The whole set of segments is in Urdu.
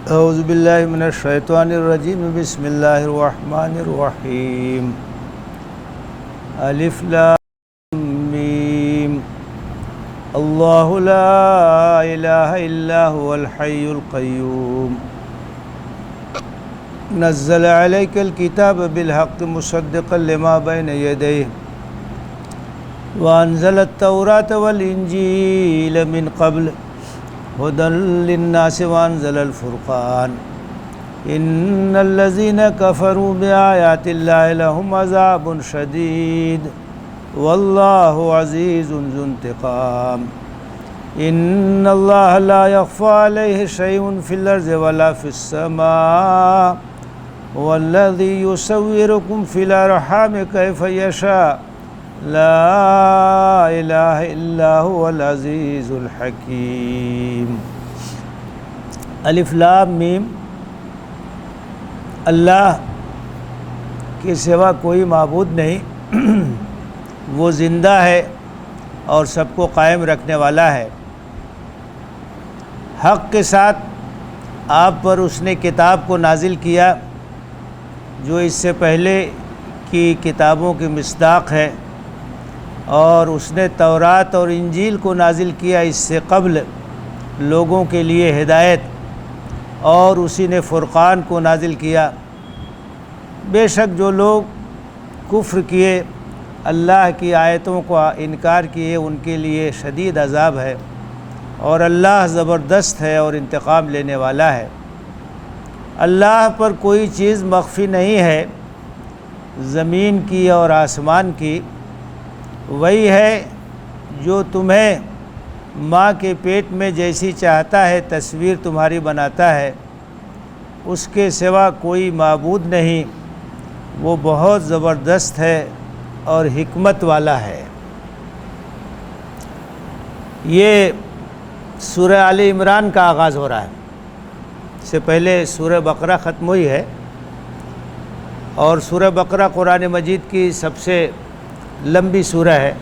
اعوذ باللہ من الشیطان الرجیم بسم اللہ الرحمن الرحیم الف لام میم اللہ لا الہ الا هو الحی القیوم نزل علیک الکتاب بالحق مصدقا لما بین یدیہ وانزل التوراۃ والانجیل من قبل هدى للناس وانزل الفرقان ان الذين كفروا بآيات الله لهم عذاب شديد والله عزيز ذو انتقام ان الله لا يخفى عليه شيء في الارض ولا في السماء والذي يصوركم في الارحام كيف يشاء لا الہ الا هو العزیز الحکیم الف لام میم اللہ کے سوا کوئی معبود نہیں وہ زندہ ہے اور سب کو قائم رکھنے والا ہے حق کے ساتھ آپ پر اس نے کتاب کو نازل کیا جو اس سے پہلے کی کتابوں کی مصداق ہے اور اس نے تورات اور انجیل کو نازل کیا اس سے قبل لوگوں کے لیے ہدایت اور اسی نے فرقان کو نازل کیا بے شک جو لوگ کفر کیے اللہ کی آیتوں کا انکار کیے ان کے لیے شدید عذاب ہے اور اللہ زبردست ہے اور انتقام لینے والا ہے اللہ پر کوئی چیز مخفی نہیں ہے زمین کی اور آسمان کی وہی ہے جو تمہیں ماں کے پیٹ میں جیسی چاہتا ہے تصویر تمہاری بناتا ہے اس کے سوا کوئی معبود نہیں وہ بہت زبردست ہے اور حکمت والا ہے یہ سورہ آل عمران کا آغاز ہو رہا ہے اس سے پہلے سورہ بقرہ ختم ہوئی ہے اور سورہ بقرہ قرآن مجید کی سب سے لمبی سورہ ہے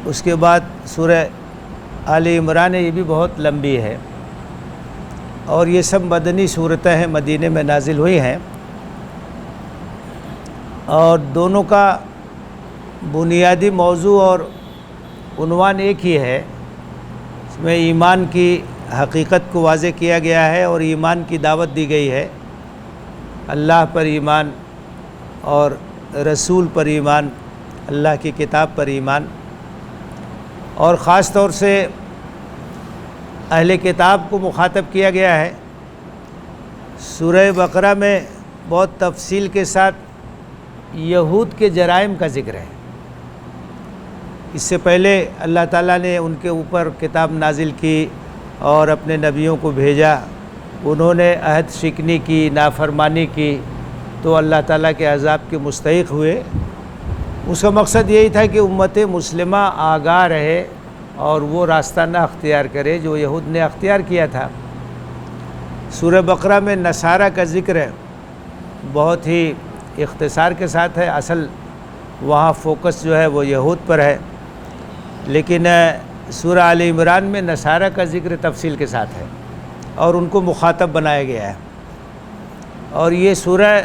اس کے بعد سورہ آل عمران یہ بھی بہت لمبی ہے اور یہ سب مدنی صورتیں ہیں مدینے میں نازل ہوئی ہیں اور دونوں کا بنیادی موضوع اور عنوان ایک ہی ہے اس میں ایمان کی حقیقت کو واضح کیا گیا ہے اور ایمان کی دعوت دی گئی ہے اللہ پر ایمان اور رسول پر ایمان اللہ کی کتاب پر ایمان اور خاص طور سے اہل کتاب کو مخاطب کیا گیا ہے سورہ بقرہ میں بہت تفصیل کے ساتھ یہود کے جرائم کا ذکر ہے اس سے پہلے اللہ تعالیٰ نے ان کے اوپر کتاب نازل کی اور اپنے نبیوں کو بھیجا انہوں نے عہد شکنی کی نافرمانی کی تو اللہ تعالیٰ کے عذاب کے مستحق ہوئے اس کا مقصد یہی تھا کہ امت مسلمہ آگاہ رہے اور وہ راستہ نہ اختیار کرے جو یہود نے اختیار کیا تھا سورہ بقرہ میں نصارہ کا ذکر ہے بہت ہی اختصار کے ساتھ ہے اصل وہاں فوکس جو ہے وہ یہود پر ہے لیکن سورہ آل عمران میں نصارہ کا ذکر تفصیل کے ساتھ ہے اور ان کو مخاطب بنایا گیا ہے اور یہ سورہ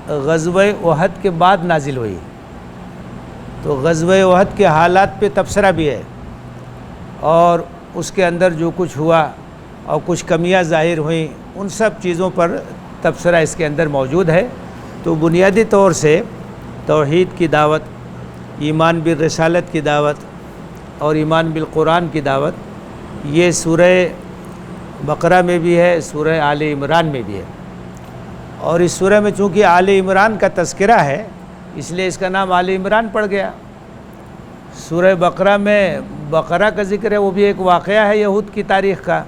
غزوہ احد کے بعد نازل ہوئی تو غزوہ احد کے حالات پہ تبصرہ بھی ہے اور اس کے اندر جو کچھ ہوا اور کچھ کمیاں ظاہر ہوئیں ان سب چیزوں پر تبصرہ اس کے اندر موجود ہے تو بنیادی طور سے توحید کی دعوت ایمان بالرسالت کی دعوت اور ایمان بالقرآن کی دعوت یہ سورہ بقرہ میں بھی ہے سورہ آل عمران میں بھی ہے اور اس سورہ میں چونکہ آل عمران کا تذکرہ ہے اس لیے اس کا نام آل عمران پڑ گیا سورہ بقرہ میں بقرہ کا ذکر ہے وہ بھی ایک واقعہ ہے یہود کی تاریخ کا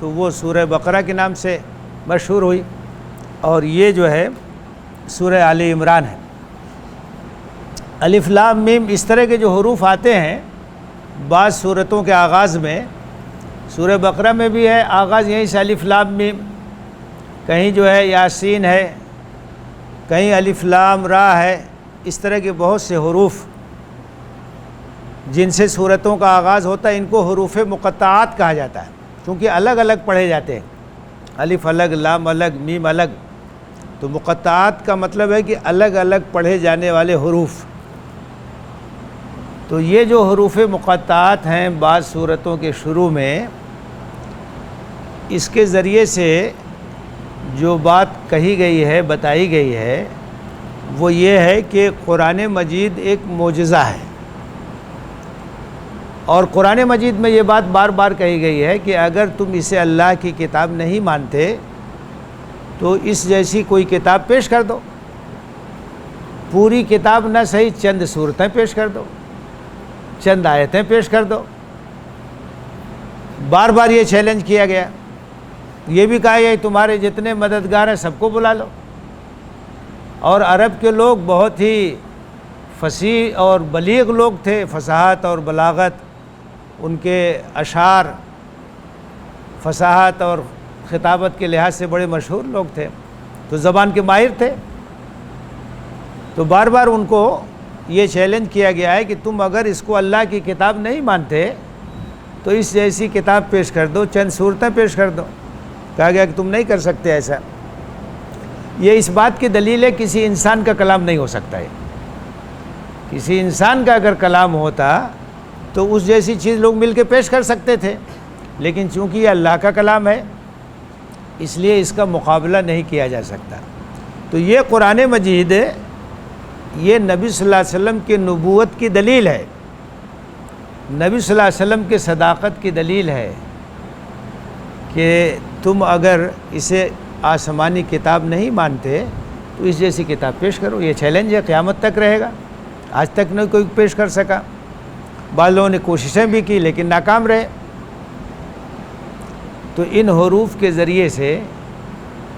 تو وہ سورہ بقرہ کے نام سے مشہور ہوئی اور یہ جو ہے سورہ آل عمران ہے الف لام میم اس طرح کے جو حروف آتے ہیں بعض صورتوں کے آغاز میں سورہ بقرہ میں بھی ہے آغاز یہیں سے الف لام میم کہیں جو ہے یاسین ہے کہیں الف لام را ہے اس طرح کے بہت سے حروف جن سے صورتوں کا آغاز ہوتا ہے ان کو حروف مقطعات کہا جاتا ہے کیونکہ الگ الگ پڑھے جاتے ہیں الف الگ، لام الگ، میم الگ، تو مقطعات کا مطلب ہے کہ الگ الگ پڑھے جانے والے حروف۔ تو یہ جو حروف مقطعات ہیں بعض سورتوں کے شروع میں، اس کے ذریعے سے جو بات کہی گئی ہے، بتائی گئی ہے، وہ یہ ہے کہ قرآن مجید ایک معجزہ ہے۔ اور قرآن مجید میں یہ بات بار بار کہی گئی ہے کہ اگر تم اسے اللہ کی کتاب نہیں مانتے تو اس جیسی کوئی کتاب پیش کر دو، پوری کتاب نہ صحیح چند سورتیں پیش کر دو، چند آیتیں پیش کر دو۔ بار بار یہ چیلنج کیا گیا، یہ بھی کہا گیا کہ تمہارے جتنے مددگار ہیں سب کو بلا لو۔ اور عرب کے لوگ بہت ہی فصیح اور بلیغ لوگ تھے، فصاحت اور بلاغت، ان کے اشعار فصاحت اور خطابت کے لحاظ سے بڑے مشہور لوگ تھے، تو زبان کے ماہر تھے۔ تو بار بار ان کو یہ چیلنج کیا گیا ہے کہ تم اگر اس کو اللہ کی کتاب نہیں مانتے تو اس جیسی کتاب پیش کر دو، چند صورتیں پیش کر دو۔ کہا گیا کہ تم نہیں کر سکتے ایسا۔ یہ اس بات کی دلیل ہے کسی انسان کا کلام نہیں ہو سکتا ہے۔ کسی انسان کا اگر کلام ہوتا تو اس جیسی چیز لوگ مل کے پیش کر سکتے تھے، لیکن چونکہ یہ اللہ کا کلام ہے اس لیے اس کا مقابلہ نہیں کیا جا سکتا۔ تو یہ قرآن مجید یہ نبی صلی اللہ علیہ وسلم کی نبوت کی دلیل ہے، نبی صلی اللہ علیہ وسلم کے صداقت کی دلیل ہے کہ تم اگر اسے آسمانی کتاب نہیں مانتے تو اس جیسی کتاب پیش کرو۔ یہ چیلنج ہے، قیامت تک رہے گا۔ آج تک نہیں کوئی پیش کر سکا، بعض لوگوں نے کوششیں بھی کی لیکن ناکام رہے۔ تو ان حروف کے ذریعے سے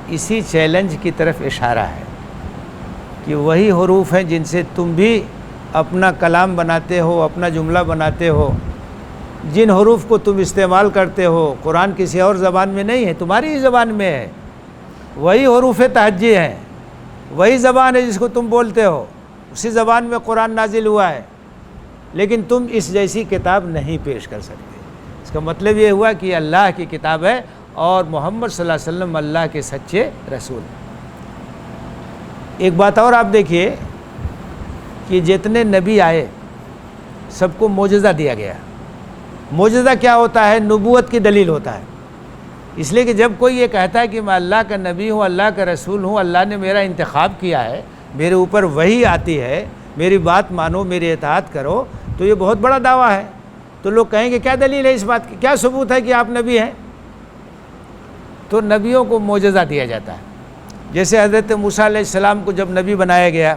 اسی چیلنج کی طرف اشارہ ہے کہ وہی حروف ہیں جن سے تم بھی اپنا کلام بناتے ہو، اپنا جملہ بناتے ہو۔ جن حروف کو تم استعمال کرتے ہو قرآن کسی اور زبان میں نہیں ہے، تمہاری ہی زبان میں ہے۔ وہی حروف تہجی ہیں، وہی زبان ہے جس کو تم بولتے ہو، اسی زبان میں قرآن نازل ہوا ہے، لیکن تم اس جیسی کتاب نہیں پیش کر سکتے۔ اس کا مطلب یہ ہوا کہ یہ اللہ کی کتاب ہے اور محمد صلی اللہ علیہ وسلم اللہ کے سچے رسول ہیں۔ ایک بات اور آپ دیکھیے کہ جتنے نبی آئے سب کو معجزہ دیا گیا۔ معجزہ کیا ہوتا ہے؟ نبوت کی دلیل ہوتا ہے۔ اس لیے کہ جب کوئی یہ کہتا ہے کہ میں اللہ کا نبی ہوں، اللہ کا رسول ہوں، اللہ نے میرا انتخاب کیا ہے، میرے اوپر وحی آتی ہے، میری بات مانو، میری اطاعت کرو، تو یہ بہت بڑا دعویٰ ہے۔ تو لوگ کہیں گے کیا دلیل ہے اس بات کی، کیا ثبوت ہے کہ آپ نبی ہیں؟ تو نبیوں کو معجزہ دیا جاتا ہے۔ جیسے حضرت موسیٰ علیہ السلام کو جب نبی بنایا گیا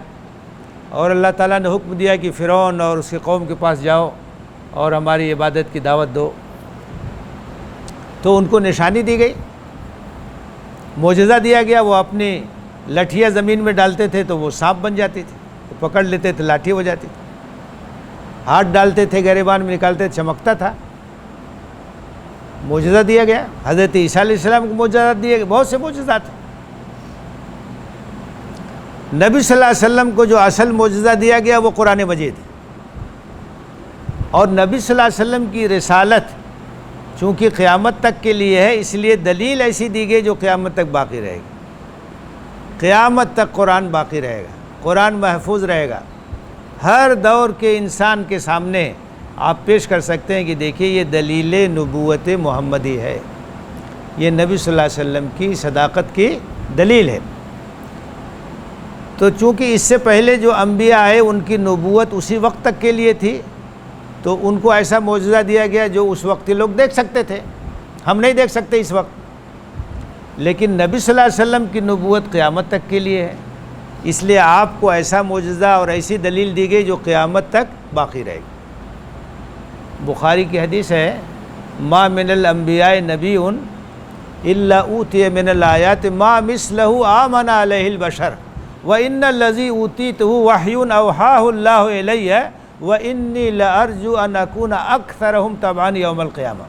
اور اللہ تعالیٰ نے حکم دیا کہ فرعون اور اس کی قوم کے پاس جاؤ اور ہماری عبادت کی دعوت دو، تو ان کو نشانی دی گئی، معجزہ دیا گیا۔ وہ اپنی لٹھیاں زمین میں ڈالتے تھے تو وہ سانپ بن جاتی تھی، تو پکڑ لیتے تھے لاٹھی ہو جاتی تھی، ہاتھ ڈالتے تھے گریبان میں نکالتے تھے چمکتا تھا۔ معجزہ دیا گیا۔ حضرت عیسیٰ علیہ السلام کو معجزہ دیے گئے، بہت سے معجزات ہیں۔ نبی صلی اللہ علیہ وسلم کو جو اصل معجزہ دیا گیا وہ قرآن مجید ہے، اور نبی صلی اللہ علیہ وسلم کی رسالت چونکہ قیامت تک کے لیے ہے، اس لیے دلیل ایسی دی گئی جو قیامت تک باقی رہے گی۔ قیامت تک قرآن باقی رہے گا، قرآن محفوظ رہے گا۔ ہر دور کے انسان کے سامنے آپ پیش کر سکتے ہیں کہ دیکھیے یہ دلیل نبوت محمدی ہے، یہ نبی صلی اللہ علیہ وسلم کی صداقت کی دلیل ہے۔ تو چونکہ اس سے پہلے جو انبیاء آئے ان کی نبوت اسی وقت تک کے لیے تھی، تو ان کو ایسا معجزہ دیا گیا جو اس وقت کے لوگ دیکھ سکتے تھے، ہم نہیں دیکھ سکتے اس وقت۔ لیکن نبی صلی اللہ علیہ وسلم کی نبوت قیامت تک کے لیے ہے، اس لیے آپ کو ایسا معجزہ اور ایسی دلیل دی گئی جو قیامت تک باقی رہے گی۔ بخاری کی حدیث ہے، ما من الانبیاء نبی الا اوتی من الآیات ما مثلہ آمن علیہ البشر وان الذی اوتیتہ وحی اوحاہ اللہ الیہ وانی لارجو ان اکون اکثرہم تبعا یوم القیامہ۔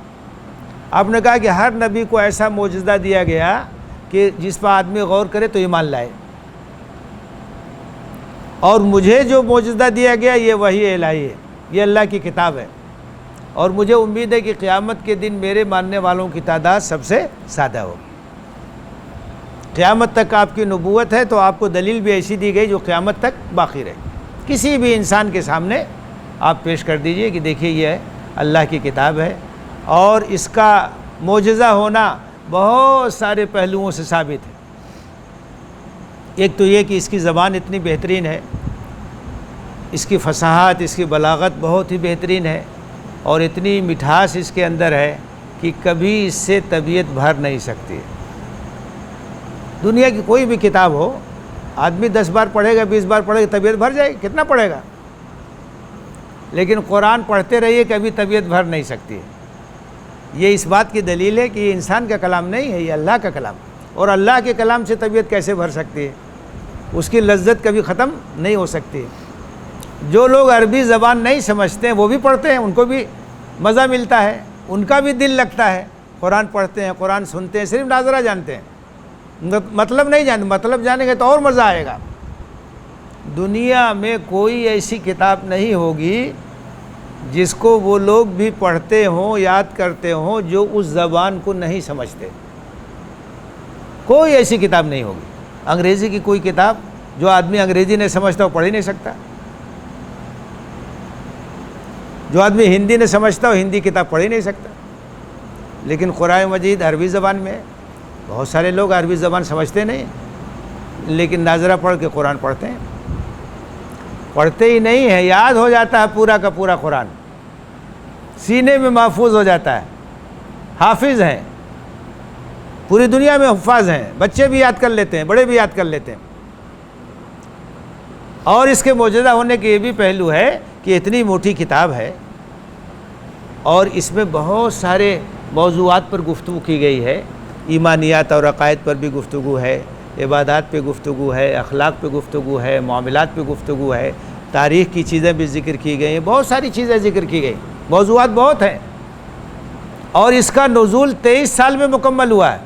آپ نے کہا کہ ہر نبی کو ایسا معجزہ دیا گیا کہ جس پر آدمی غور کرے تو ایمان لائے، اور مجھے جو معجزہ دیا گیا یہ وحی الہی ہے، یہ اللہ کی کتاب ہے، اور مجھے امید ہے کہ قیامت کے دن میرے ماننے والوں کی تعداد سب سے زیادہ ہو۔ قیامت تک آپ کی نبوت ہے تو آپ کو دلیل بھی ایسی دی گئی جو قیامت تک باقی رہے. کسی بھی انسان کے سامنے آپ پیش کر دیجئے کہ دیکھیے یہ اللہ کی کتاب ہے، اور اس کا معجزہ ہونا بہت سارے پہلوؤں سے ثابت ہے. ایک تو یہ کہ اس کی زبان اتنی بہترین ہے، اس کی فصاحت، اس کی بلاغت بہت ہی بہترین ہے، اور اتنی مٹھاس اس کے اندر ہے کہ کبھی اس سے طبیعت بھر نہیں سکتی. دنیا کی کوئی بھی کتاب ہو، آدمی 10 بار پڑھے گا، 20 بار پڑھے گا، طبیعت بھر جائے گی، کتنا پڑھے گا؟ لیکن قرآن پڑھتے رہیے، کبھی طبیعت بھر نہیں سکتی ہے. یہ اس بات کی دلیل ہے کہ یہ انسان کا کلام نہیں ہے، یہ اللہ کا کلام. اور اللہ کے کلام سے طبیعت کیسے بھر سکتی ہے؟ اس کی لذت کبھی ختم نہیں ہو سکتی. جو لوگ عربی زبان نہیں سمجھتے ہیں وہ بھی پڑھتے ہیں، ان کو بھی مزہ ملتا ہے، ان کا بھی دل لگتا ہے. قرآن پڑھتے ہیں، قرآن سنتے ہیں، صرف ناظرہ جانتے ہیں، مطلب نہیں جانتے. مطلب جانیں گے تو اور مزہ آئے گا. دنیا میں کوئی ایسی کتاب نہیں ہوگی جس کو وہ لوگ بھی پڑھتے ہوں، یاد کرتے ہوں، جو اس زبان کو نہیں سمجھتے. کوئی ایسی کتاب نہیں ہوگی. انگریزی کی کوئی کتاب جو آدمی انگریزی نہیں سمجھتا وہ پڑھ ہی نہیں سکتا. جو آدمی ہندی نہیں سمجھتا وہ ہندی کتاب پڑھ ہی نہیں سکتا. لیکن قرآن مجید عربی زبان میں ہے. بہت سارے لوگ عربی زبان سمجھتے نہیں، لیکن ناظرہ پڑھ کے قرآن پڑھتے ہیں. پڑھتے ہی نہیں ہیں، یاد ہو جاتا ہے پورا کا پورا قرآن، سینے میں محفوظ ہو جاتا ہے. حافظ ہیں، پوری دنیا میں حفاظ ہیں، بچے بھی یاد کر لیتے ہیں، بڑے بھی یاد کر لیتے ہیں. اور اس کے معجزہ ہونے کے یہ بھی پہلو ہے کہ اتنی موٹی کتاب ہے، اور اس میں بہت سارے موضوعات پر گفتگو کی گئی ہے. ایمانیات اور عقائد پر بھی گفتگو ہے، عبادات پہ گفتگو ہے، اخلاق پہ گفتگو ہے، معاملات پہ گفتگو ہے، تاریخ کی چیزیں بھی ذکر کی گئی ہیں، بہت ساری چیزیں ذکر کی گئی، موضوعات بہت ہیں. اور اس کا نزول 23 سال میں مکمل ہوا ہے،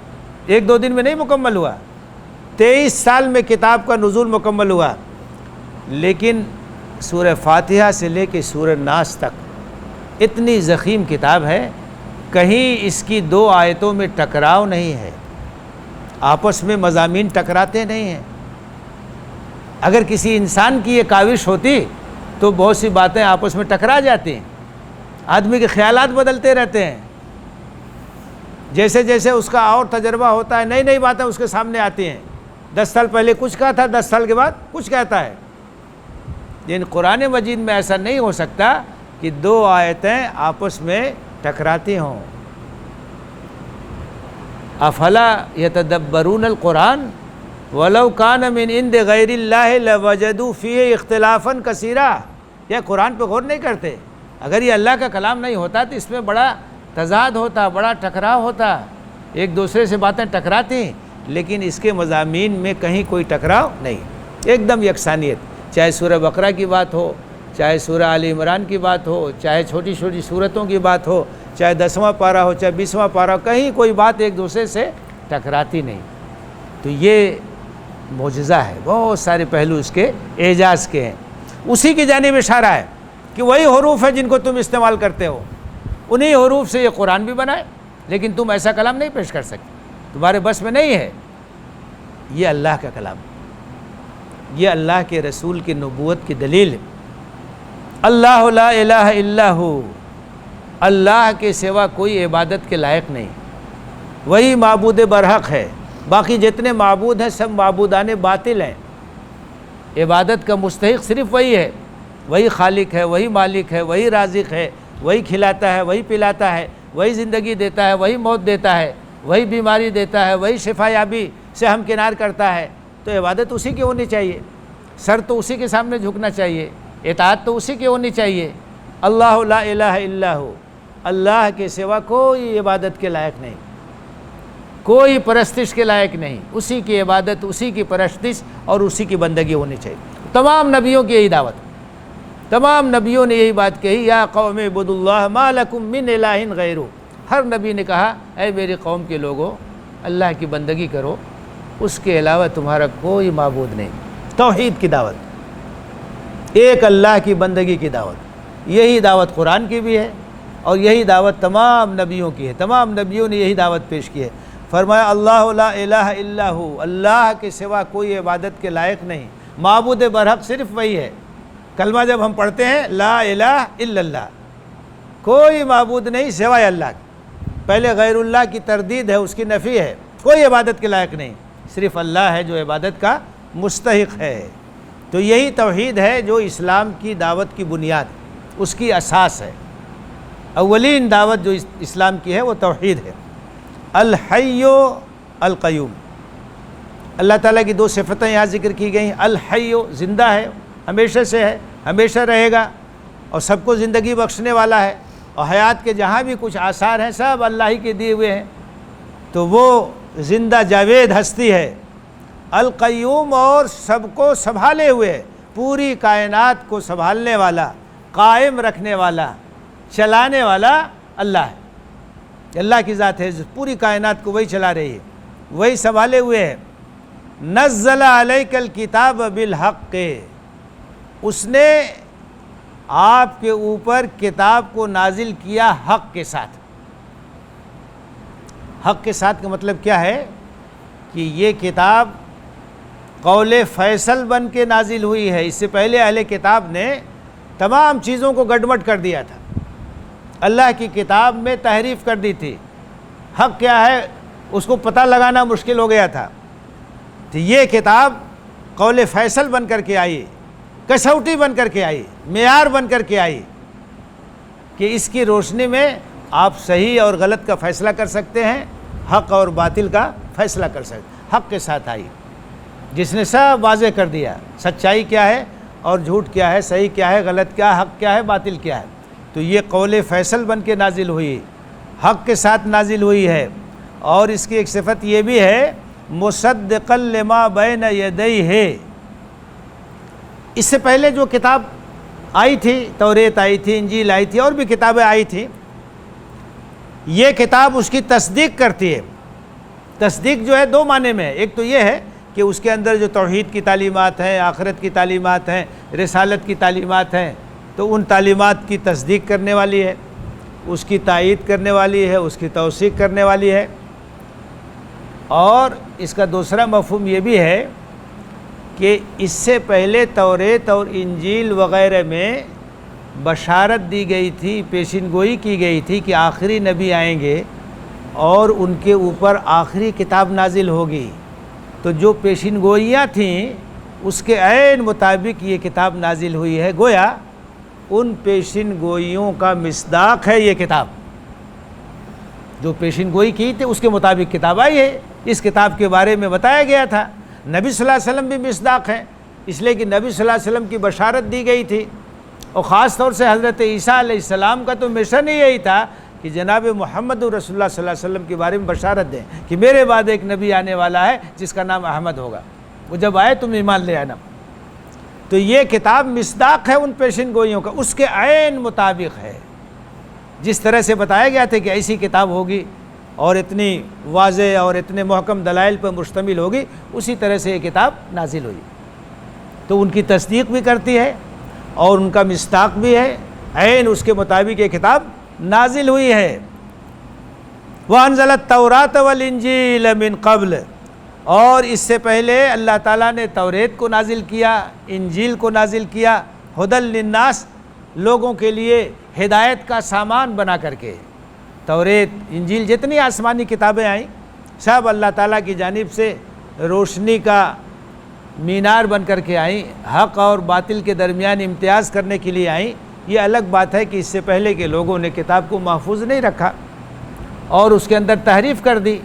1-2 دن میں نہیں مکمل ہوا. 23 سال میں کتاب کا نزول مکمل ہوا. لیکن سورہ فاتحہ سے لے کے سورہ ناس تک اتنی ضخیم کتاب ہے، کہیں اس کی 2 آیتوں میں ٹکراؤ نہیں ہے، آپس میں مضامین ٹکراتے نہیں ہیں. اگر کسی انسان کی یہ کاوش ہوتی تو بہت سی باتیں آپس میں ٹکرا جاتی ہیں. آدمی کے خیالات بدلتے رہتے ہیں، جیسے جیسے اس کا اور تجربہ ہوتا ہے نئی نئی باتیں اس کے سامنے آتی ہیں. 10 سال پہلے کچھ کہا تھا، 10 سال کے بعد کچھ کہتا ہے. لیکن قرآن مجید میں ایسا نہیں ہو سکتا کہ 2 آیتیں آپس میں ٹکراتی ہوں. افلا یتدبرون القرآن ولو کان من عند غیر اللہ لوجدوا فیہ اختلافا کثیرا. یہ قرآن پہ غور نہیں کرتے. اگر یہ اللہ کا کلام نہیں ہوتا تو اس میں بڑا تضاد ہوتا، بڑا ٹکراؤ ہوتا، ایک دوسرے سے باتیں ٹکراتی. لیکن اس کے مضامین میں کہیں کوئی ٹکراؤ نہیں، ایک دم یکسانیت. چاہے سورہ بقرہ کی بات ہو، چاہے سورہ آل عمران کی بات ہو، چاہے چھوٹی چھوٹی سورتوں کی بات ہو، چاہے 10واں پارہ ہو، چاہے 20واں پارہ ہو، کہیں کوئی بات ایک دوسرے سے ٹکراتی نہیں. تو یہ معجزہ ہے. بہت سارے پہلو اس کے اعجاز کے ہیں. اسی کی جانب اشارہ ہے کہ وہی حروف ہیں جن کو تم استعمال کرتے ہو، انہی حروف سے یہ قرآن بھی بنائے. لیکن تم ایسا کلام نہیں پیش کر سکتے، تمہارے بس میں نہیں ہے. یہ اللہ کا کلام، یہ اللہ کے رسول کی نبوت کی دلیل ہے. اللہ لا الہ الا ہو، اللہ کے سوا کوئی عبادت کے لائق نہیں، وہی معبود برحق ہے. باقی جتنے معبود ہیں سب معبودان باطل ہیں. عبادت کا مستحق صرف وہی ہے، وہی خالق ہے، وہی مالک ہے، وہی رازق ہے، وہی کھلاتا ہے، وہی پلاتا ہے، وہی زندگی دیتا ہے، وہی موت دیتا ہے، وہی بیماری دیتا ہے، وہی شفا یابی سے ہمکنار کرتا ہے. تو عبادت اسی کی ہونی چاہیے، سر تو اسی کے سامنے جھکنا چاہیے، اطاعت تو اسی کی ہونی چاہیے. اللہ لا الہ الا ہو، اللہ کے سوا کوئی عبادت کے لائق نہیں، کوئی پرستش کے لائق نہیں. اسی کی عبادت، اسی کی پرستش اور اسی کی بندگی ہونی چاہیے. تمام نبیوں کی یہی دعوت، تمام نبیوں نے یہی بات کہی، یا قوم اعبدوا اللہ ما لکم من الہ غیرہ. ہر نبی نے کہا اے میری قوم کے لوگوں، اللہ کی بندگی کرو، اس کے علاوہ تمہارا کوئی معبود نہیں. توحید کی دعوت، ایک اللہ کی بندگی کی دعوت. یہی دعوت قرآن کی بھی ہے اور یہی دعوت تمام نبیوں کی ہے. تمام نبیوں نے یہی دعوت پیش کی ہے. فرمایا اللہ لا الہ الا ہو، اللہ کے سوا کوئی عبادت کے لائق نہیں، معبود برحق صرف وہی ہے۔ کلمہ جب ہم پڑھتے ہیں لا الہ الا اللہ، کوئی معبود نہیں سوائے اللہ کے، پہلے غیر اللہ کی تردید ہے، اس کی نفی ہے، کوئی عبادت کے لائق نہیں، صرف اللہ ہے جو عبادت کا مستحق ہے۔ تو یہی توحید ہے جو اسلام کی دعوت کی بنیاد، اس کی اساس ہے۔ اولین دعوت جو اسلام کی ہے وہ توحید ہے۔ الحی القیوم، اللہ تعالیٰ کی دو صفتیں یہاں ذکر کی گئی ہیں۔ الحی زندہ ہے، ہمیشہ سے ہے، ہمیشہ رہے گا، اور سب کو زندگی بخشنے والا ہے، اور حیات کے جہاں بھی کچھ آثار ہیں سب اللہ ہی کے دیے ہوئے ہیں، تو وہ زندہ جاوید ہستی ہے۔ القیوم، اور سب کو سنبھالے ہوئے، پوری کائنات کو سنبھالنے والا، قائم رکھنے والا، چلانے والا اللہ ہے۔ اللہ کی ذات ہے، پوری کائنات کو وہی چلا رہی ہے، وہی سنبھالے ہوئے ہے۔ نزل علیک الکتاب بالحق، اس نے آپ کے اوپر کتاب کو نازل کیا حق کے ساتھ۔ حق کے ساتھ کا مطلب کیا ہے کہ یہ کتاب قول فیصل بن کے نازل ہوئی ہے۔ اس سے پہلے اہل کتاب نے تمام چیزوں کو گڑبڑ کر دیا تھا، اللہ کی کتاب میں تحریف کر دی تھی، حق کیا ہے اس کو پتہ لگانا مشکل ہو گیا تھا۔ تو یہ کتاب قول فیصل بن کر کے آئی، کسوٹی بن کر کے آئی، معیار بن کر کے آئی، کہ اس کی روشنی میں آپ صحیح اور غلط کا فیصلہ کر سکتے ہیں، حق اور باطل کا فیصلہ کر سکتے ہیں۔ حق کے ساتھ آئی، جس نے سب واضح کر دیا، سچائی کیا ہے اور جھوٹ کیا ہے، صحیح کیا ہے، غلط کیا ہے، حق کیا ہے، باطل کیا ہے۔ تو یہ قول فیصل بن کے نازل ہوئی، حق کے ساتھ نازل ہوئی ہے۔ اور اس کی ایک صفت یہ بھی ہے مصدقا لما بین یدیہ، اس سے پہلے جو کتاب آئی تھی، توریت آئی تھی، انجیل آئی تھی، اور بھی کتابیں آئی تھیں، یہ کتاب اس کی تصدیق کرتی ہے۔ تصدیق جو ہے دو معنی میں ہے، ایک تو یہ ہے کہ اس کے اندر جو توحید کی تعلیمات ہیں، آخرت کی تعلیمات ہیں، رسالت کی تعلیمات ہیں، تو ان تعلیمات کی تصدیق کرنے والی ہے، اس کی تائید کرنے والی ہے، اس کی توثیق کرنے والی ہے۔ اور اس کا دوسرا مفہوم یہ بھی ہے کہ اس سے پہلے توریت اور انجیل وغیرہ میں بشارت دی گئی تھی، پیشین گوئی کی گئی تھی کہ آخری نبی آئیں گے اور ان کے اوپر آخری کتاب نازل ہوگی، تو جو پیشین گوئیاں تھیں اس کے عین مطابق یہ کتاب نازل ہوئی ہے۔ گویا ان پیشین گوئیوں کا مصداق ہے یہ کتاب، جو پیشین گوئی کی تھی اس کے مطابق کتاب آئی ہے۔ اس کتاب کے بارے میں بتایا گیا تھا، نبی صلی اللہ علیہ وسلم بھی مصداق ہیں، اس لیے کہ نبی صلی اللہ علیہ وسلم کی بشارت دی گئی تھی، اور خاص طور سے حضرت عیسیٰ علیہ السلام کا تو مشن ہی یہی تھا کہ جناب محمد رسول اللہ صلی اللہ علیہ وسلم کے بارے میں بشارت دیں کہ میرے بعد ایک نبی آنے والا ہے جس کا نام احمد ہوگا، وہ جب آئے تم ایمان لے آنا۔ تو یہ کتاب مصداق ہے ان پیشین گوئیوں کا، اس کے عین مطابق ہے، جس طرح سے بتایا گیا تھا کہ ایسی کتاب ہوگی اور اتنی واضح اور اتنے محکم دلائل پر مشتمل ہوگی، اسی طرح سے یہ کتاب نازل ہوئی۔ تو ان کی تصدیق بھی کرتی ہے اور ان کا مصداق بھی ہے، عین اس کے مطابق یہ کتاب نازل ہوئی ہے۔ وَأَنزَلَ التَّوْرَاةَ وَالْإِنجِيلَ مِن قَبْلِ، اور اس سے پہلے اللہ تعالیٰ نے توریت کو نازل کیا، انجیل کو نازل کیا، ہدی للناس، لوگوں کے لیے ہدایت کا سامان بنا کر کے۔ توریت، انجیل، جتنی آسمانی کتابیں آئیں سب اللہ تعالیٰ کی جانب سے روشنی کا مینار بن کر کے آئیں، حق اور باطل کے درمیان امتیاز کرنے کے لیے آئیں۔ یہ الگ بات ہے کہ اس سے پہلے کے لوگوں نے کتاب کو محفوظ نہیں رکھا اور اس کے اندر تحریف کر دی۔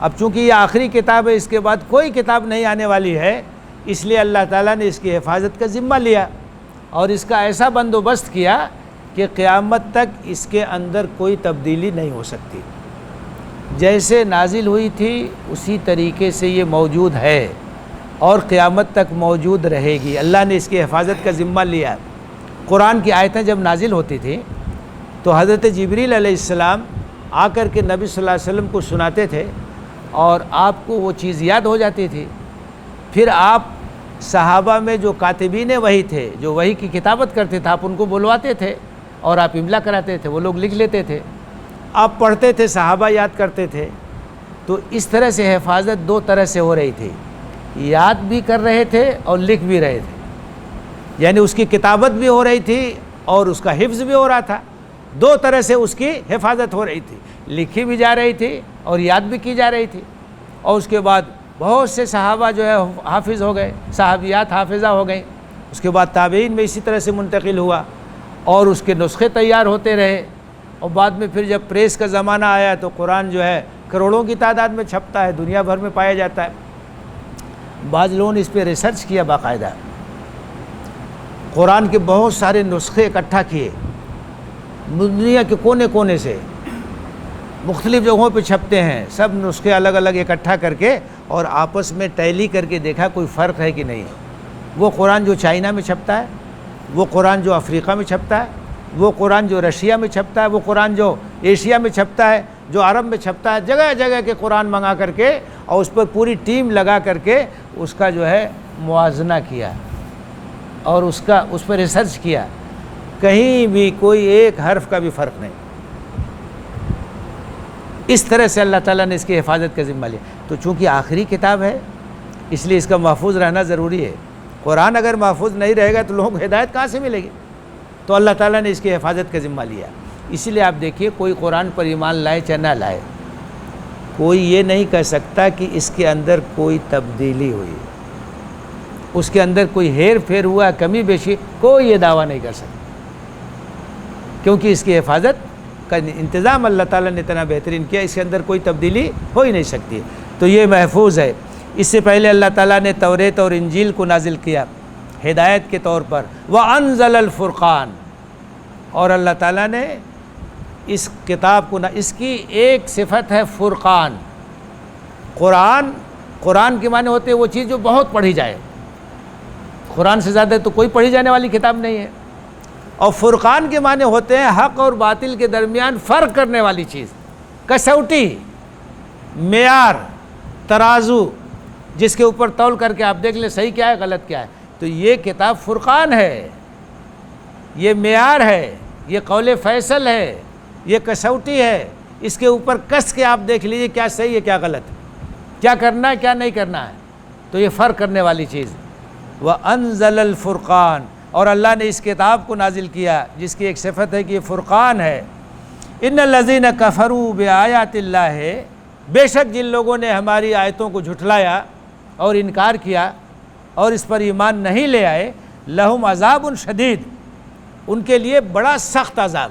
اب چونکہ یہ آخری کتاب ہے، اس کے بعد کوئی کتاب نہیں آنے والی ہے، اس لیے اللہ تعالیٰ نے اس کی حفاظت کا ذمہ لیا اور اس کا ایسا بندوبست کیا کہ قیامت تک اس کے اندر کوئی تبدیلی نہیں ہو سکتی، جیسے نازل ہوئی تھی اسی طریقے سے یہ موجود ہے اور قیامت تک موجود رہے گی۔ اللہ نے اس کی حفاظت کا ذمہ لیا۔ قرآن کی آیتیں جب نازل ہوتی تھیں تو حضرت جبریل علیہ السلام آ کر کے نبی صلی اللہ علیہ وسلم کو سناتے تھے اور آپ کو وہ چیز یاد ہو جاتی تھی۔ پھر آپ صحابہ میں جو کاتبین وحی تھے، جو وحی کی کتابت کرتے تھے، آپ ان کو بلواتے تھے اور آپ املا کراتے تھے، وہ لوگ لکھ لیتے تھے، آپ پڑھتے تھے، صحابہ یاد کرتے تھے۔ تو اس طرح سے حفاظت دو طرح سے ہو رہی تھی، یاد بھی کر رہے تھے اور لکھ بھی رہے تھے، یعنی اس کی کتابت بھی ہو رہی تھی اور اس کا حفظ بھی ہو رہا تھا، دو طرح سے اس کی حفاظت ہو رہی تھی، لکھی بھی جا رہی تھی اور یاد بھی کی جا رہی تھی۔ اور اس کے بعد بہت سے صحابہ جو ہے حافظ ہو گئے، صحابیات حافظہ ہو گئیں، اس کے بعد تابعین میں اسی طرح سے منتقل ہوا اور اس کے نسخے تیار ہوتے رہے، اور بعد میں پھر جب پریس کا زمانہ آیا تو قرآن جو ہے کروڑوں کی تعداد میں چھپتا ہے، دنیا بھر میں پایا جاتا ہے۔ بعض لوگوں نے اس پہ ریسرچ کیا باقاعدہ، قرآن کے بہت سارے نسخے اکٹھا کیے، دنیا کے کونے کونے سے مختلف جگہوں پہ چھپتے ہیں، سب نسخے الگ الگ اکٹھا کر کے اور آپس میں ٹیلی کر کے دیکھا کوئی فرق ہے کہ نہیں۔ وہ قرآن جو چائنا میں چھپتا ہے، وہ قرآن جو افریقہ میں چھپتا ہے، وہ قرآن جو رشیا میں چھپتا ہے، وہ قرآن جو ایشیا میں چھپتا ہے، جو عرب میں چھپتا ہے، جگہ جگہ کے قرآن منگا کر کے اور اس پر پوری ٹیم لگا کر کے اس کا جو ہے موازنہ کیا اور اس پر ریسرچ کیا، کہیں بھی کوئی ایک حرف کا بھی فرق نہیں۔ اس طرح سے اللہ تعالیٰ نے اس کی حفاظت کا ذمہ لیا۔ تو چونکہ آخری کتاب ہے اس لیے اس کا محفوظ رہنا ضروری ہے۔ قرآن اگر محفوظ نہیں رہے گا تو لوگوں کو ہدایت کہاں سے ملے گی؟ تو اللہ تعالیٰ نے اس کی حفاظت کا ذمہ لیا۔ اسی لیے آپ دیکھیے کوئی قرآن پر ایمان لائے چاہے نہ لائے، کوئی یہ نہیں کہہ سکتا کہ اس کے اندر کوئی تبدیلی ہوئی، اس کے اندر کوئی ہیر پھیر ہوا، کمی بیشی، کوئی یہ دعویٰ نہیں کر سکتا، کیونکہ اس کی حفاظت کا انتظام اللہ تعالیٰ نے اتنا بہترین کیا، اس کے اندر کوئی تبدیلی ہو ہی نہیں سکتی، تو یہ محفوظ ہے۔ اس سے پہلے اللہ تعالیٰ نے توریت اور انجیل کو نازل کیا ہدایت کے طور پر، وَأَنزَلَ الْفُرْقَانَ، اور اللہ تعالیٰ نے اس کتاب کو اس کی ایک صفت ہے فرقان۔ قرآن کے معنی ہوتے ہیں وہ چیز جو بہت پڑھی جائے، قرآن سے زیادہ تو کوئی پڑھی جانے والی کتاب نہیں ہے، اور فرقان کے معنی ہوتے ہیں حق اور باطل کے درمیان فرق کرنے والی چیز، کسوٹی، معیار، ترازو، جس کے اوپر تول کر کے آپ دیکھ لیں صحیح کیا ہے غلط کیا ہے۔ تو یہ کتاب فرقان ہے، یہ معیار ہے، یہ قول فیصل ہے، یہ کسوٹی ہے، اس کے اوپر کس کے آپ دیکھ لیجئے کیا صحیح ہے کیا غلط ہے، کیا کرنا ہے کیا نہیں کرنا ہے، تو یہ فرق کرنے والی چیز۔ وَأَنزَلَ الْفُرْقَانَ، اور اللہ نے اس کتاب کو نازل کیا جس کی ایک صفت ہے کہ یہ فرقان ہے۔ إِنَّ الَّذِينَ كَفَرُوا بِآيَاتِ اللَّهِ، بے شک جن لوگوں نے ہماری آیتوں کو جھٹلایا اور انکار کیا اور اس پر ایمان نہیں لے آئے، لہم عذاب شدید، ان کے لیے بڑا سخت عذاب۔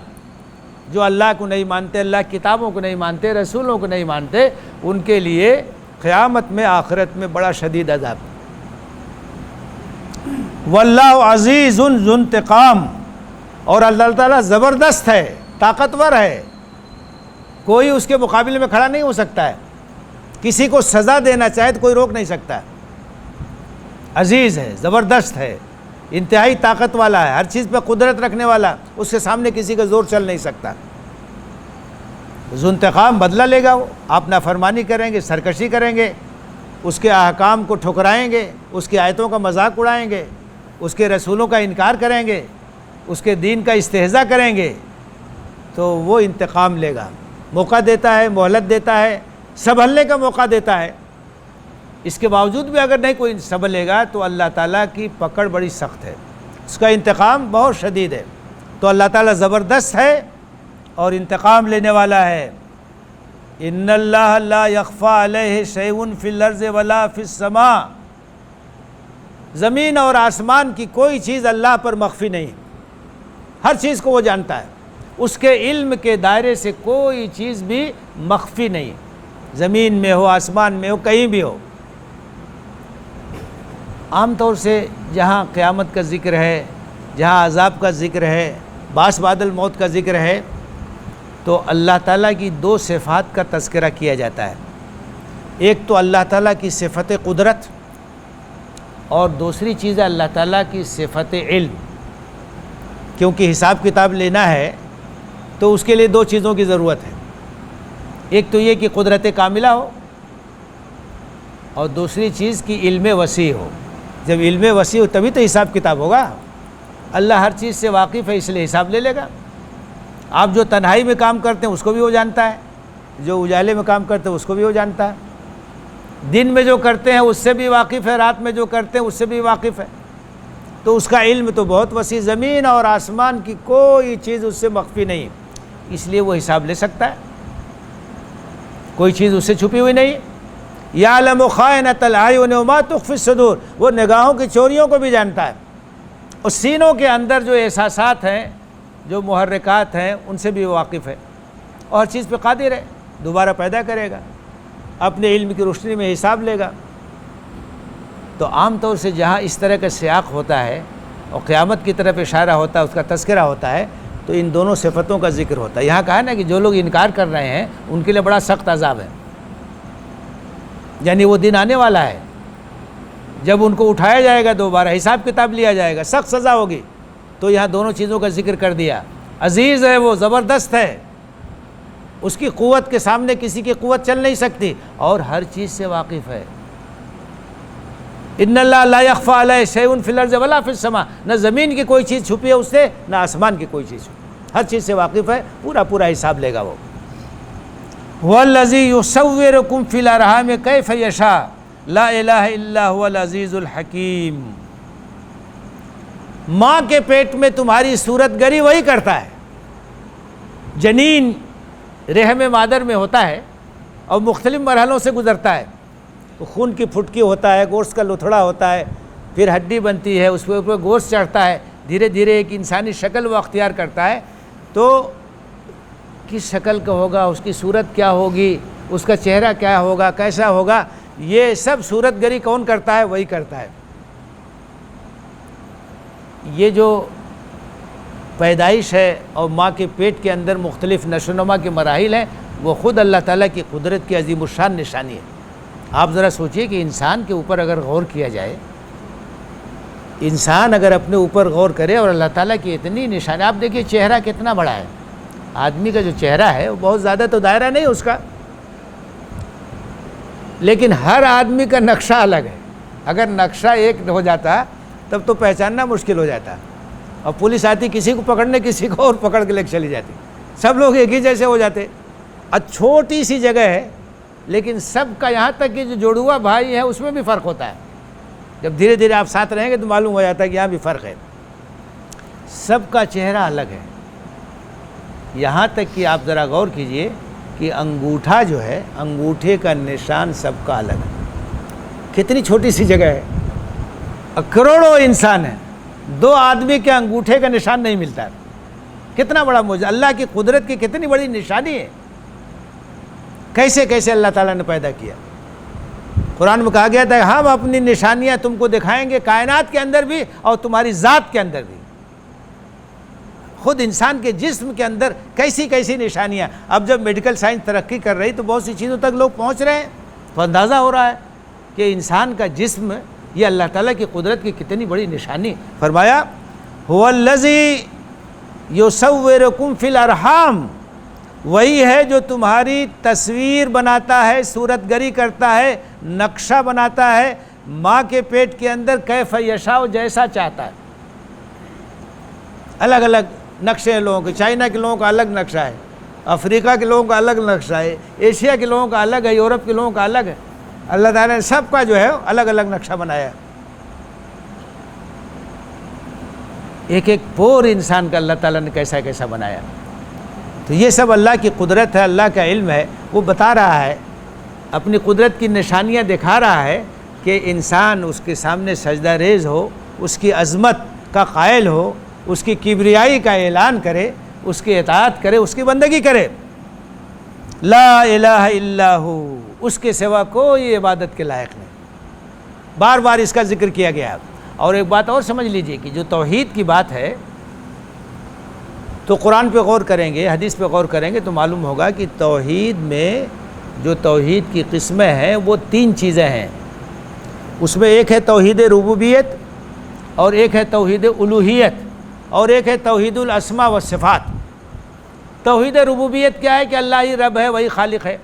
جو اللہ کو نہیں مانتے، اللہ کی کتابوں کو نہیں مانتے، رسولوں کو نہیں مانتے، ان کے لیے قیامت میں آخرت میں بڑا شدید عذاب۔ واللہ عزیز ذو انتقام، اور اللہ تعالیٰ زبردست ہے، طاقتور ہے، کوئی اس کے مقابلے میں کھڑا نہیں ہو سکتا ہے، کسی کو سزا دینا چاہے تو کوئی روک نہیں سکتا، عزیز ہے، زبردست ہے، انتہائی طاقت والا ہے، ہر چیز پہ قدرت رکھنے والا، اس کے سامنے کسی کا زور چل نہیں سکتا۔ ذو انتقام، بدلہ لے گا وہ، آپ نافرمانی کریں گے، سرکشی کریں گے، اس کے احکام کو ٹھکرائیں گے، اس کی آیتوں کا مذاق اڑائیں گے، اس کے رسولوں کا انکار کریں گے، اس کے دین کا استہزاء کریں گے، تو وہ انتقام لے گا، موقع دیتا ہے، مہلت دیتا ہے، سنبھلنے کا موقع دیتا ہے۔ اس کے باوجود بھی اگر نہیں کوئی سنبھلے گا تو اللہ تعالیٰ کی پکڑ بڑی سخت ہے، اس کا انتقام بہت شدید ہے۔ تو اللہ تعالیٰ زبردست ہے اور انتقام لینے والا ہے۔ ان اللہ لا یخفی علیہ شیء فی الارض ولا فی السماء، زمین اور آسمان کی کوئی چیز اللہ پر مخفی نہیں، ہر چیز کو وہ جانتا ہے، اس کے علم کے دائرے سے کوئی چیز بھی مخفی نہیں، زمین میں ہو، آسمان میں ہو، کہیں بھی ہو۔ عام طور سے جہاں قیامت کا ذکر ہے، جہاں عذاب کا ذکر ہے، باس بعد الموت کا ذکر ہے، تو اللہ تعالیٰ کی دو صفات کا تذکرہ کیا جاتا ہے۔ ایک تو اللہ تعالیٰ کی صفت قدرت، اور دوسری چیز ہے اللہ تعالیٰ کی صفت علم، کیونکہ حساب کتاب لینا ہے تو اس کے لیے دو چیزوں کی ضرورت ہے، ایک تو یہ کہ قدرت کاملہ ہو، اور دوسری چیز کی علم وسیع ہو۔ جب علم وسیع ہو تبھی تو حساب کتاب ہوگا، اللہ ہر چیز سے واقف ہے اس لیے حساب لے لے گا۔ آپ جو تنہائی میں کام کرتے ہیں اس کو بھی وہ جانتا ہے، جو اجالے میں کام کرتے ہیں اس کو بھی وہ جانتا ہے، دن میں جو کرتے ہیں اس سے بھی واقف ہے، رات میں جو کرتے ہیں اس سے بھی واقف ہے، تو اس کا علم تو بہت وسیع، زمین اور آسمان کی کوئی چیز اس سے مخفی نہیں، اس لیے وہ حساب لے سکتا ہے، کوئی چیز اس سے چھپی ہوئی نہیں۔ یعلم خائنۃ الاعین وما تخفی الصدور، وہ نگاہوں کی چوریوں کو بھی جانتا ہے، اور سینوں کے اندر جو احساسات ہیں، جو محرکات ہیں، ان سے بھی واقف ہے، اور ہر چیز پہ قادر ہے، دوبارہ پیدا کرے گا، اپنے علم کی روشنی میں حساب لے گا۔ تو عام طور سے جہاں اس طرح کا سیاق ہوتا ہے اور قیامت کی طرف اشارہ ہوتا ہے، اس کا تذکرہ ہوتا ہے، تو ان دونوں صفتوں کا ذکر ہوتا ہے۔ یہاں کہا نا کہ جو لوگ انکار کر رہے ہیں ان کے لیے بڑا سخت عذاب ہے، یعنی وہ دن آنے والا ہے جب ان کو اٹھایا جائے گا، دوبارہ حساب کتاب لیا جائے گا، سخت سزا ہوگی۔ تو یہاں دونوں چیزوں کا ذکر کر دیا، عزیز ہے وہ، زبردست ہے، اس کی قوت کے سامنے کسی کی قوت چل نہیں سکتی، اور ہر چیز سے واقف ہے۔ ان اللہ لا یخفی علیہ شیء فی الارض ولا فی السماء، نہ زمین کی کوئی چیز چھپی ہے اس سے، نہ آسمان کی کوئی چیز چھپی، ہر چیز سے واقف ہے، پورا پورا حساب لے گا وہ۔ والذی یصورکم فی الارحام کیف یشاء لا الہ الا هو العزیز الحکیم، ماں کے پیٹ میں تمہاری صورت گری وہی کرتا ہے۔ جنین رحم مادر میں ہوتا ہے اور مختلف مرحلوں سے گزرتا ہے، تو خون کی پھٹکی ہوتا ہے، گوشت کا لتھڑا ہوتا ہے، پھر ہڈی بنتی ہے، اس کے اوپر گوشت چڑھتا ہے، دھیرے دھیرے ایک انسانی شکل وہ اختیار کرتا ہے۔ تو کس شکل کا ہوگا، اس کی صورت کیا ہوگی، اس کا چہرہ کیا ہوگا، کیسا ہوگا، یہ سب صورت گری کون کرتا ہے؟ وہی کرتا ہے۔ یہ جو پیدائش ہے اور ماں کے پیٹ کے اندر مختلف نشو و نما کے مراحل ہیں، وہ خود اللہ تعالیٰ کی قدرت کی عظیم الشان نشانی ہے۔ آپ ذرا سوچئے کہ انسان کے اوپر اگر غور کیا جائے، انسان اگر اپنے اوپر غور کرے اور اللہ تعالیٰ کی اتنی نشانی، آپ دیکھیے چہرہ کتنا بڑا ہے، آدمی کا جو چہرہ ہے وہ بہت زیادہ تو دائرہ نہیں اس کا، لیکن ہر آدمی کا نقشہ الگ ہے۔ اگر نقشہ ایک ہو جاتا تب تو پہچاننا مشکل ہو جاتا، اور پولیس آتی کسی کو پکڑنے، کسی کو اور پکڑ کے لے کے چلی جاتی، سب لوگ ایک ہی جیسے ہو جاتے۔ اب چھوٹی سی جگہ ہے لیکن سب کا، یہاں تک کہ جو جوڑوا بھائی ہے اس میں بھی فرق ہوتا ہے، جب دھیرے دھیرے آپ ساتھ رہیں گے تو معلوم ہو جاتا ہے کہ یہاں بھی فرق ہے، سب کا چہرہ الگ ہے۔ یہاں تک کہ آپ ذرا غور کیجئے کہ انگوٹھا جو ہے، انگوٹھے کا نشان سب کا الگ ہے، کتنی چھوٹی سی جگہ ہے، کروڑوں انسان ہیں، دو آدمی کے انگوٹھے کا نشان نہیں ملتا، کتنا بڑا معجزہ، اللہ کی قدرت کی کتنی بڑی نشانی ہے، کیسے کیسے اللہ تعالیٰ نے پیدا کیا۔ قرآن میں کہا گیا تھا کہ ہم اپنی نشانیاں تم کو دکھائیں گے، کائنات کے اندر بھی اور تمہاری ذات کے اندر بھی، خود انسان کے جسم کے اندر کیسی کیسی نشانیاں۔ اب جب میڈیکل سائنس ترقی کر رہی تو بہت سی چیزوں تک لوگ پہنچ رہے ہیں، تو اندازہ ہو رہا ہے کہ انسان کا جسم یہ اللہ تعالیٰ کی قدرت کی کتنی بڑی نشانی۔ فرمایا هو الذی یصورکم فی الارحام، وہی ہے جو تمہاری تصویر بناتا ہے، صورت گری کرتا ہے، نقشہ بناتا ہے ماں کے پیٹ کے اندر، کیف یشاء، جیسا چاہتا ہے۔ الگ الگ نقشے ہیں لوگوں کے، چائنا کے لوگوں کا الگ نقشہ ہے، افریقہ کے لوگوں کا الگ نقشہ ہے، ایشیا کے لوگوں کا الگ ہے، یورپ کے لوگوں کا الگ ہے، اللہ تعالیٰ نے سب کا جو ہے الگ الگ نقشہ بنایا ہے۔ ایک ایک پور انسان کا اللہ تعالیٰ نے کیسا کیسا بنایا۔ تو یہ سب اللہ کی قدرت ہے، اللہ کا علم ہے، وہ بتا رہا ہے، اپنی قدرت کی نشانیاں دکھا رہا ہے کہ انسان اس کے سامنے سجدہ ریز ہو، اس کی عظمت کا قائل ہو، اس کی کبریائی کا اعلان کرے، اس کی اطاعت کرے، اس کی بندگی کرے۔ لا الہ الا ہو، اس کے سوا کوئی عبادت کے لائق نہیں، بار بار اس کا ذکر کیا گیا۔ اور ایک بات اور سمجھ لیجئے کہ جو توحید کی بات ہے، تو قرآن پہ غور کریں گے، حدیث پہ غور کریں گے تو معلوم ہوگا کہ توحید میں جو توحید کی قسمیں ہیں وہ تین چیزیں ہیں۔ اس میں ایک ہے توحید ربوبیت، اور ایک ہے توحید الوہیت، اور ایک ہے توحید الاسماء والصفات۔ توحید ربوبیت کیا ہے؟ کہ اللہ ہی رب ہے، وہی خالق ہے۔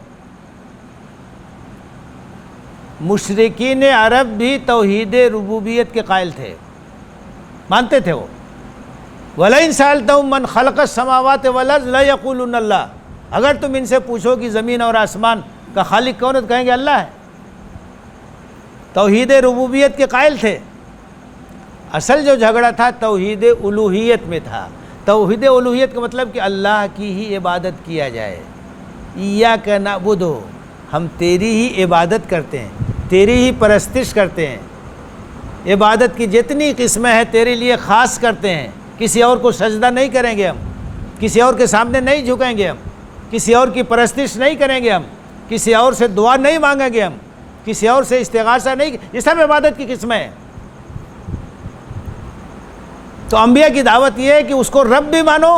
مشرکین عرب بھی توحید ربوبیت کے قائل تھے، مانتے تھے وہ۔ وَلَئِن سَأَلْتَهُم مَّنْ خَلَقَ السَّمَاوَاتِ وَالْأَرْضَ لَيَقُولُنَّ اللَّهُ، اگر تم ان سے پوچھو کہ زمین اور آسمان کا خالق کون ہے تو کہیں گے اللہ ہے۔ توحید ربوبیت کے قائل تھے۔ اصل جو جھگڑا تھا توحید الوہیت میں تھا۔ توحید الوہیت کا مطلب کہ اللہ کی ہی عبادت کیا جائے۔ ایاک نعبد، ہم تیری ہی عبادت کرتے ہیں، تیری ہی پرستش کرتے ہیں، عبادت کی جتنی قسمیں ہیں تیرے لیے خاص کرتے ہیں، کسی اور کو سجدہ نہیں کریں گے ہم، کسی اور کے سامنے نہیں جھکیں گے ہم، کسی اور کی پرستش نہیں کریں گے ہم، کسی اور سے دعا نہیں مانگیں گے ہم، کسی اور سے استغاثہ نہیں، یہ سب عبادت کی قسمیں ہیں۔ تو انبیاء کی دعوت یہ ہے کہ اس کو رب بھی مانو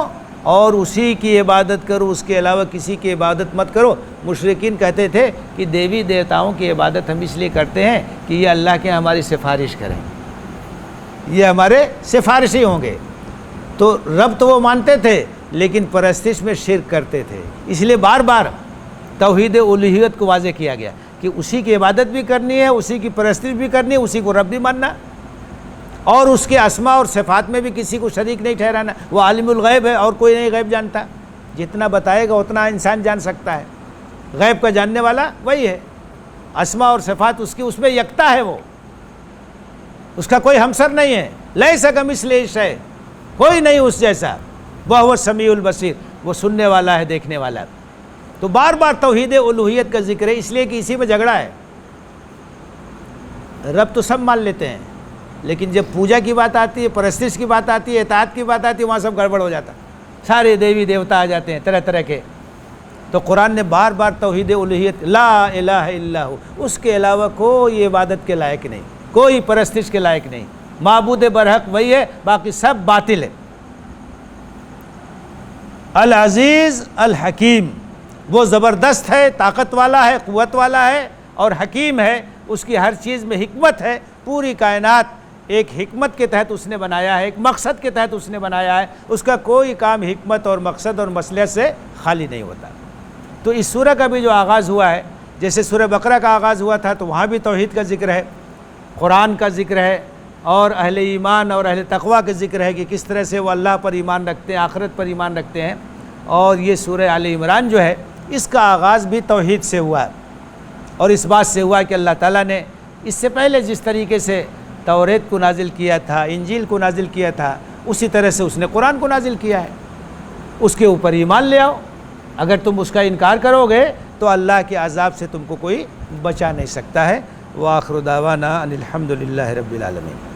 اور اسی کی عبادت کرو، اس کے علاوہ کسی کی عبادت مت کرو۔ مشرکین کہتے تھے کہ دیوی دیوتاؤں کی عبادت ہم اس لیے کرتے ہیں کہ یہ اللہ کے ہماری سفارش کریں، یہ ہمارے سفارشی ہوں گے۔ تو رب تو وہ مانتے تھے لیکن پرستش میں شرک کرتے تھے، اس لیے بار بار توحید الوہیت کو واضح کیا گیا کہ اسی کی عبادت بھی کرنی ہے، اسی کی پرستش بھی کرنی ہے، اسی کو رب بھی ماننا، اور اس کے اسماء اور صفات میں بھی کسی کو شریک نہیں ٹھہرانا۔ وہ عالم الغیب ہے اور کوئی نہیں غیب جانتا، جتنا بتائے گا اتنا انسان جان سکتا ہے، غیب کا جاننے والا وہی ہے۔ اسماء اور صفات اس کی، اس میں یکتا ہے، وہ اس کا کوئی ہمسر نہیں ہے۔ لیس کمثلہ شیء، کوئی نہیں اس جیسا، وہو السمیع البصیر، وہ سننے والا ہے، دیکھنے والا ہے۔ تو بار بار توحید الوہیت کا ذکر ہے، اس لیے کہ اسی میں جھگڑا ہے۔ رب تو سب مان لیتے ہیں لیکن جب پوجا کی بات آتی ہے، پرستش کی بات آتی ہے، اطاعت کی بات آتی ہے، وہاں سب گڑبڑ ہو جاتا، سارے دیوی دیوتا آ جاتے ہیں طرح طرح کے۔ تو قرآن نے بار بار توحید الوہیت، لا الہ الا ہو، اس کے علاوہ کوئی عبادت کے لائق نہیں، کوئی پرستش کے لائق نہیں، معبود برحق وہی ہے، باقی سب باطل ہے۔ العزیز الحکیم، وہ زبردست ہے، طاقت والا ہے، قوت والا ہے اور حکیم ہے، اس کی ہر چیز میں حکمت ہے۔ پوری کائنات ایک حکمت کے تحت اس نے بنایا ہے، ایک مقصد کے تحت اس نے بنایا ہے، اس کا کوئی کام حکمت اور مقصد اور مصلحت سے خالی نہیں ہوتا۔ تو اس سورہ کا بھی جو آغاز ہوا ہے، جیسے سورہ بقرہ کا آغاز ہوا تھا تو وہاں بھی توحید کا ذکر ہے، قرآن کا ذکر ہے اور اہل ایمان اور اہل تقویٰ کا ذکر ہے کہ کس طرح سے وہ اللہ پر ایمان رکھتے ہیں، آخرت پر ایمان رکھتے ہیں۔ اور یہ سورہ آل عمران جو ہے اس کا آغاز بھی توحید سے ہوا ہے، اور اس بات سے ہوا کہ اللہ تعالیٰ نے اس سے پہلے جس طریقے سے توریت کو نازل کیا تھا، انجیل کو نازل کیا تھا، اسی طرح سے اس نے قرآن کو نازل کیا ہے۔ اس کے اوپر ایمان لے آؤ، اگر تم اس کا انکار کرو گے تو اللہ کے عذاب سے تم کو کوئی بچا نہیں سکتا ہے۔ وآخر دعوانا ان الحمد للہ رب العالمین۔